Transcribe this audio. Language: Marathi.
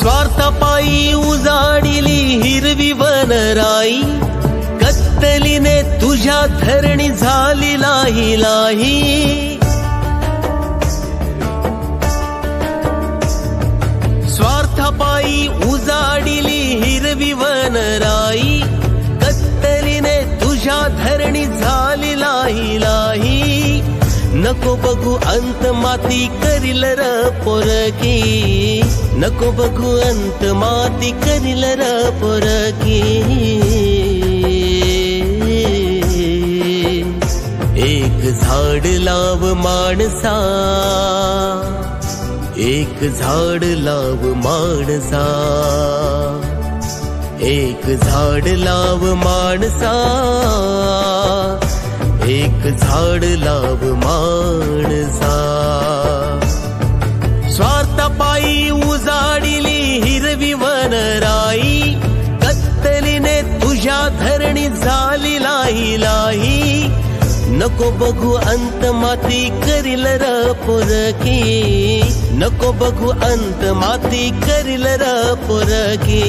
स्वार्थापायी उजाडिली हिरवी वनराई, कत्तलीने तुझ्या धरणी झाली लाही लाही। स्वार्थापायी उजाडिली हिरवी वनराई, कत्तलीने तुझ्या धरणी झाली लाही लाही। नको बघू अंत माती करील र पोरकी, नको बघू अंत माती करील र पोरकी। एक झाड लाव माणसा, एक झाड लाव माणसा, एक झाड लाव माणसा, एक झाड लाव माणसा। स्वार्थापायी उजाडिली हिरवी वनराई, कत्तलीने तुझ्या धरणी झाली लाही लाही। नको बघू अंत माती करील र पोरकी, नको बघू अंत माती करील र पोरकी।